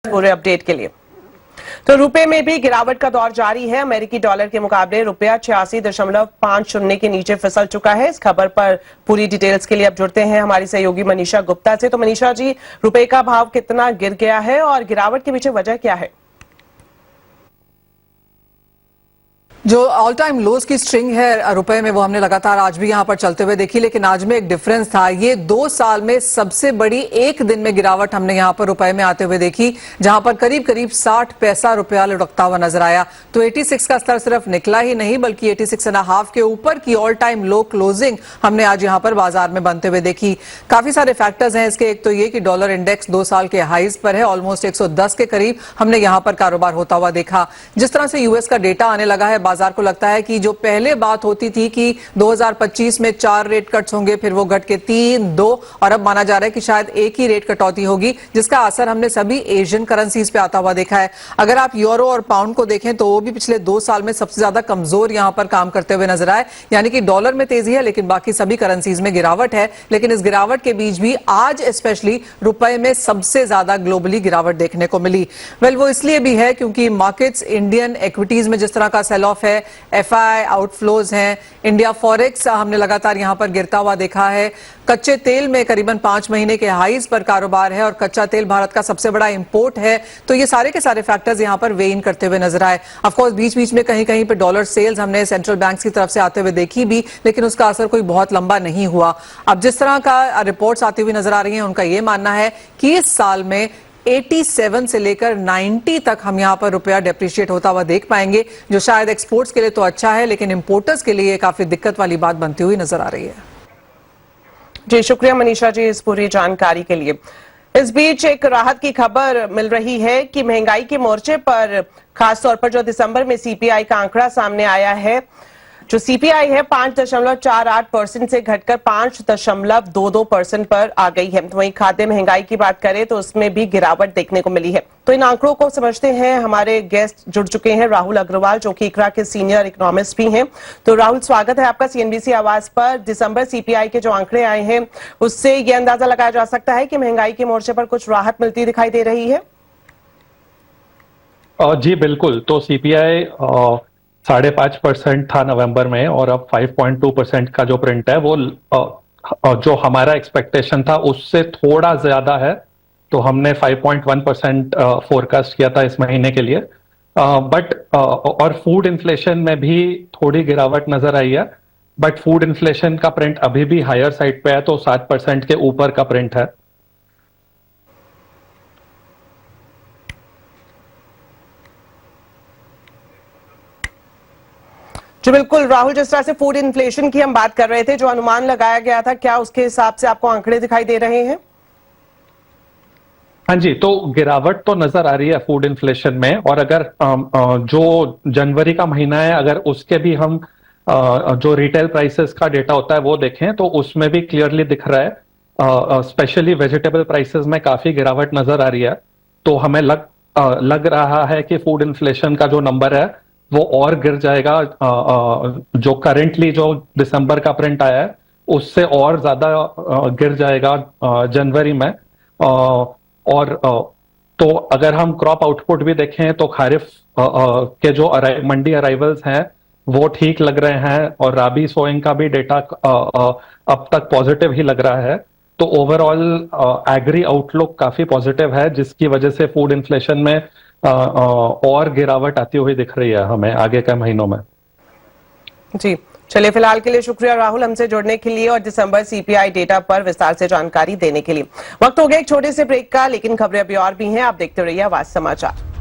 पूरे अपडेट के लिए। तो रुपए में भी गिरावट का दौर जारी है। अमेरिकी डॉलर के मुकाबले रुपया 86.50 के नीचे फिसल चुका है। इस खबर पर पूरी डिटेल्स के लिए अब जुड़ते हैं हमारी सहयोगी मनीषा गुप्ता से। तो मनीषा जी, रुपए का भाव कितना गिर गया है और गिरावट के पीछे वजह क्या है? जो ऑल टाइम लोज की स्ट्रिंग है रुपए में, वो हमने लगातार आज भी यहां पर चलते हुए देखी, लेकिन आज में एक डिफरेंस था। ये 2 साल में सबसे बड़ी एक दिन में गिरावट हमने यहां पर रुपए में आते हुए देखी, जहां पर करीब करीब 60 पैसा रुपया लुढ़कता हुआ नजर आया। तो 86 का स्तर सिर्फ निकला ही नहीं, बल्कि 86.5 के ऊपर की ऑल टाइम लो क्लोजिंग हमने आज यहां पर बाजार में बनते हुए देखी। काफी सारे फैक्टर्स हैं इसके। एक तो ये कि डॉलर इंडेक्स 2 साल के हाईज पर है, ऑलमोस्ट 110 के करीब हमने यहां पर कारोबार होता हुआ देखा। जिस तरह से यूएस का डेटा आने लगा है, बाजार को लगता है कि जो पहले बात होती थी कि 2025 में 4 रेट कट्स होंगे, फिर वो घट के 3, 2 और अब माना जा रहा है कि शायद एक ही रेट कटौती होगी, जिसका असर हमने सभी एशियन करेंसीज पे आता हुआ देखा है। अगर आप यूरो और पाउंड को देखें तो वो भी पिछले 2 साल में सबसे ज्यादा कमजोर यहां पर काम करते हुए नजर आए। यानी कि डॉलर में तेजी है, लेकिन बाकी सभी करेंसीज में गिरावट है। लेकिन इस गिरावट के बीच भी आज स्पेशली रुपए में सबसे ज्यादा ग्लोबली गिरावट देखने को मिली। वो इसलिए भी है क्योंकि मार्केट्स इंडियन इक्विटीज में जिस तरह का सेल ऑफ है, एफआई आउटफ्लोज हैं, इंडिया फॉरेक्स हमने लगातार यहां पर गिरता हुआ देखा है। कच्चे तेल में करीबन 5 महीने के हाईज पर कारोबार है और कच्चा तेल भारत का सबसे बड़ा इंपोर्ट है। तो ये सारे के सारे फैक्टर्स यहां पर वेइन करते हुए नजर आए। ऑफ कोर्स बीच बीच में कहीं कहीं पे डॉलर सेल्स हमने सेंट्रल बैंक्स की तरफ से आते हुए देखी भी, लेकिन उसका असर कोई बहुत लंबा नहीं हुआ। अब जिस तरह का रिपोर्ट्स आती हुई नजर आ रही हैं, उनका यह मानना है कि इस साल में 87 से लेकर 90 तक हम यहां पर रुपया डेप्रिशिएट होता हुआ देख पाएंगे, जो शायद एक्सपोर्ट्स के लिए तो अच्छा है, लेकिन इंपोर्टर्स के लिए काफी दिक्कत वाली बात बनती हुई नजर आ रही है। जी शुक्रिया मनीषा जी इस पूरी जानकारी के लिए। इस बीच एक राहत की खबर मिल रही है कि महंगाई के मोर्चे पर खासतौर पर जो दिसंबर में सीपीआई का आंकड़ा सामने आया है, जो सीपीआई है 5.48% से घटकर 5.22% पर आ गई है। वहीं खाद्य महंगाई की बात करें तो उसमें भी गिरावट देखने को मिली है। तो इन आंकड़ों को समझते हैं, हमारे गेस्ट जुड़ चुके हैं राहुल अग्रवाल, जो कि इकरा के सीनियर इकोनॉमिस्ट भी हैं। तो राहुल, स्वागत है आपका सीएनबीसी आवाज पर। दिसंबर सीपीआई के जो आंकड़े आए हैं, उससे यह अंदाजा लगाया जा सकता है कि महंगाई के मोर्चे पर कुछ राहत मिलती दिखाई दे रही है। जी बिल्कुल। तो सीपीआई 5.5% था नवंबर में, और अब 5.2% का जो प्रिंट है वो जो हमारा एक्सपेक्टेशन था उससे थोड़ा ज्यादा है। तो हमने 5.1% फोरकास्ट किया था इस महीने के लिए। बट और फूड इन्फ्लेशन में भी थोड़ी गिरावट नजर आई है, बट फूड इन्फ्लेशन का प्रिंट अभी भी हायर साइड पे है, तो 7% के ऊपर का प्रिंट है। जी बिल्कुल राहुल, जिस तरह से फूड इन्फ्लेशन की हम बात कर रहे थे, जो अनुमान लगाया गया था, क्या उसके हिसाब से आपको आंकड़े दिखाई दे रहे हैं? हाँ जी, तो गिरावट तो नजर आ रही है फूड इन्फ्लेशन में। और अगर जो जनवरी का महीना है, अगर उसके भी हम जो रिटेल प्राइसेस का डेटा होता है वो देखें, तो उसमें भी क्लियरली दिख रहा है। स्पेशली वेजिटेबल प्राइसेस में काफी गिरावट नजर आ रही है। तो हमें लग रहा है कि फूड इन्फ्लेशन का जो नंबर है वो और गिर जाएगा। जो करेंटली जो दिसंबर का प्रिंट आया है उससे और ज्यादा गिर जाएगा जनवरी में। और तो अगर हम क्रॉप आउटपुट भी देखें तो खारिफ के जो मंडी अराइवल्स हैं वो ठीक लग रहे हैं, और राबी सोइंग का भी डेटा अब तक पॉजिटिव ही लग रहा है। तो ओवरऑल एग्री आउटलुक काफी पॉजिटिव है, जिसकी वजह से फूड इन्फ्लेशन में और गिरावट आती हुई दिख रही है हमें आगे के महीनों में। जी चलिए, फिलहाल के लिए शुक्रिया राहुल हमसे जुड़ने के लिए और दिसंबर सीपीआई डेटा पर विस्तार से जानकारी देने के लिए। वक्त हो गया एक छोटे से ब्रेक का, लेकिन खबरें अभी और भी हैं। आप देखते रहिए आवाज समाचार।